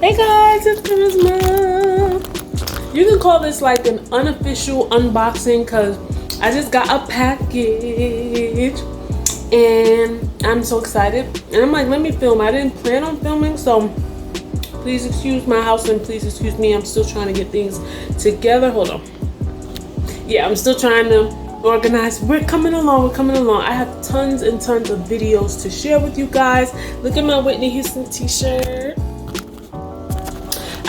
Hey guys, it's Kharyzma. You can call this like an unofficial unboxing because I just got a package and I'm so excited. And I'm like, let me film. I didn't plan on filming, so please excuse my house and please excuse me. I'm still trying to get things together. Hold on. Yeah, I'm still trying to organize. We're coming along. I have tons and tons of videos to share with you guys. Look at my Whitney Houston t-shirt.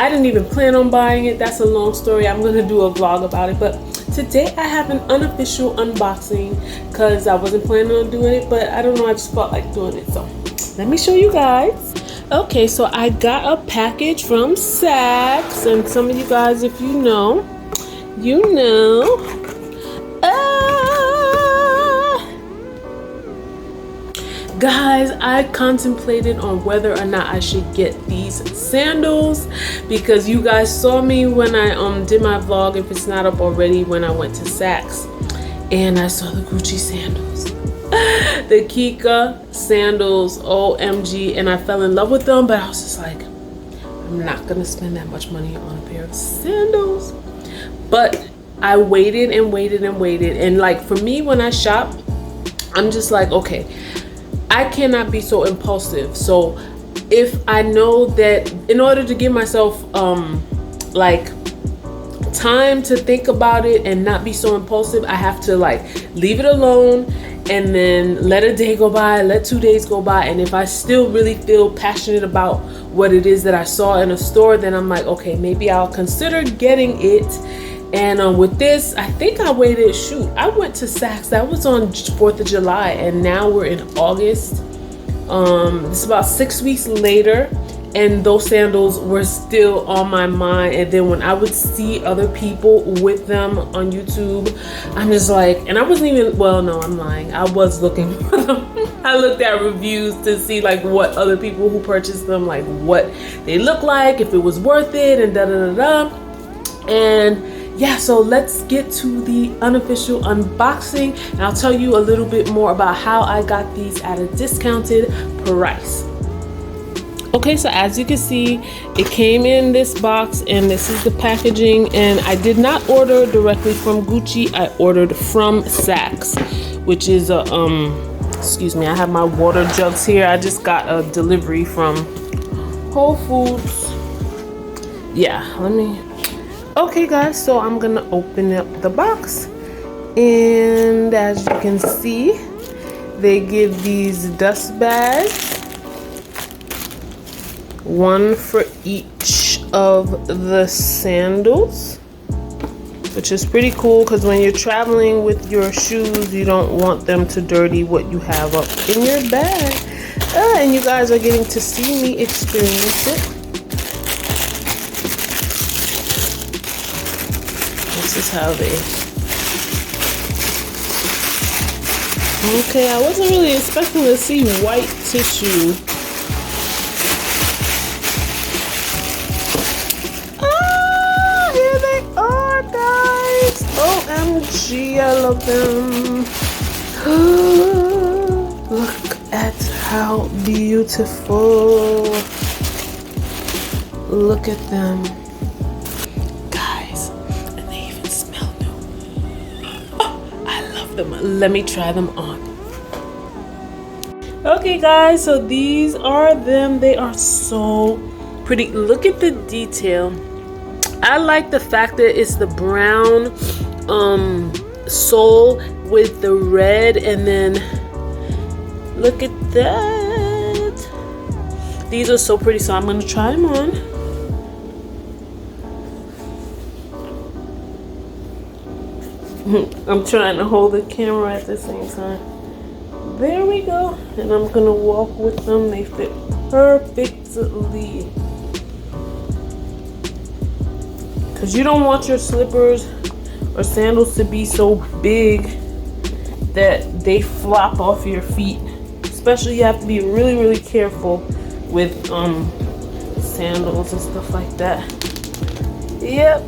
I didn't even plan on buying it. That's a long story. I'm gonna do a vlog about it, but today I have an unofficial unboxing because I wasn't planning on doing it, but I don't know, I just felt like doing it, so let me show you guys. Okay, so I got a package from Saks, and some of you guys, if you know, you know. Guys, I contemplated on whether or not I should get these sandals because you guys saw me when I did my vlog, if it's not up already, when I went to Saks and I saw the Gucci sandals. The Kika sandals, OMG, and I fell in love with them, but I was just like, I'm not gonna spend that much money on a pair of sandals. But I waited and waited and waited, and like for me when I shop, I'm just like, okay, I cannot be so impulsive. So if I know that in order to give myself like time to think about it and not be so impulsive, I have to like leave it alone and then let a day go by, let 2 days go by, and if I still really feel passionate about what it is that I saw in a store, then I'm like, okay, maybe I'll consider getting it. And with this, I think I waited, shoot, I went to Saks, that was on 4th of July, and now we're in August. It's about 6 weeks later, and those sandals were still on my mind. And then when I would see other people with them on YouTube, I'm just like, and I wasn't even, well, no, I'm lying. I was looking for them. I looked at reviews to see like what other people who purchased them, like what they look like, if it was worth it, and da-da-da-da. And yeah, so let's get to the unofficial unboxing, and I'll tell you a little bit more about how I got these at a discounted price. Okay, so as you can see, it came in this box, and this is the packaging, and I did not order directly from Gucci. I ordered from Saks, which is a, excuse me, I have my water jugs here. I just got a delivery from Whole Foods. Yeah, let me... Okay guys, so I'm gonna open up the box, and as you can see, they give these dust bags, one for each of the sandals, which is pretty cool because when you're traveling with your shoes, you don't want them to dirty what you have up in your bag. And you guys are getting to see me experience it. This is how they... Okay, I wasn't really expecting to see white tissue. Ah, here they are, guys. OMG, I love them. Look at how beautiful. Look at them. Let me try them on. Okay guys, so these are them. They are so pretty. Look at the detail. I like the fact that it's the brown sole with the red, and then look at that. These are so pretty, so I'm gonna try them on. I'm trying to hold the camera at the same time. There we go. And I'm gonna walk with them. They fit perfectly. Because you don't want your slippers or sandals to be so big that they flop off your feet. Especially you have to be really, really careful with sandals and stuff like that. Yep.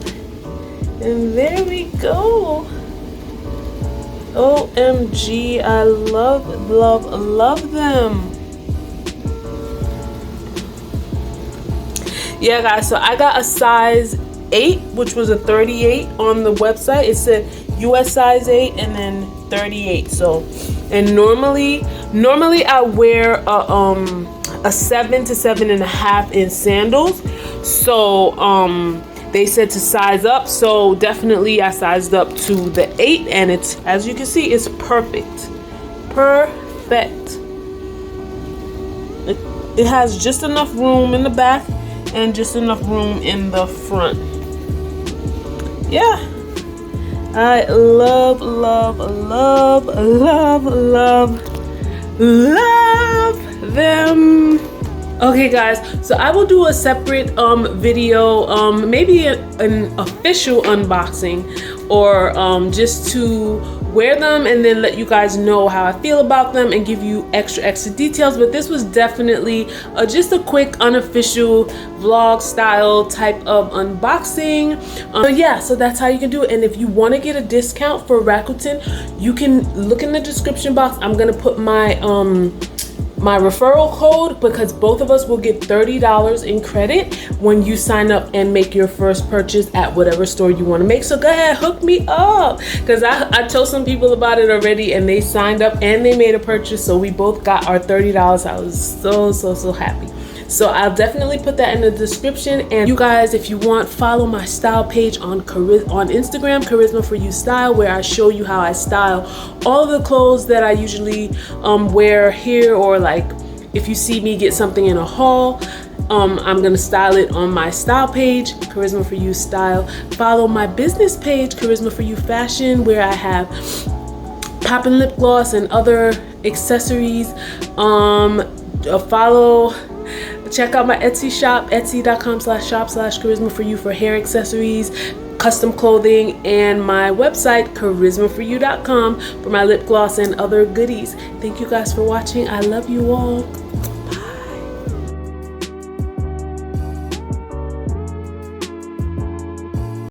And there we go. OMG, I love, love, love them. Yeah, guys, so I got a size 8, which was a 38 on the website. It said US size 8 and then 38. So, and normally I wear a 7 to 7.5 in sandals. So they said to size up, so definitely I sized up to the 8, and it's, as you can see, it's perfect. It has just enough room in the back and just enough room in the front. Yeah, I love them. Okay, guys, so I will do a separate video, maybe an official unboxing, or just to wear them and then let you guys know how I feel about them and give you extra details. But this was definitely just a quick unofficial vlog style type of unboxing. Yeah, so that's how you can do it. And if you want to get a discount for Rakuten, you can look in the description box. I'm gonna put my my referral code, because both of us will get $30 in credit when you sign up and make your first purchase at whatever store you want to make. So go ahead, hook me up, because I told some people about it already and they signed up and they made a purchase, so we both got our $30. I was so happy. So I'll definitely put that in the description. And you guys, if you want, follow my style page on Instagram, Kharyzma for You Style, where I show you how I style all the clothes that I usually wear here, or like if you see me get something in a haul, I'm gonna style it on my style page, Kharyzma for You Style. Follow my business page, Kharyzma for You Fashion, where I have poppin' lip gloss and other accessories. Check out my Etsy shop, etsy.com/shop/Kharyzma for You for hair accessories, custom clothing, and my website, kharyzmaforyou.com, for my lip gloss and other goodies. Thank you guys for watching. I love you all.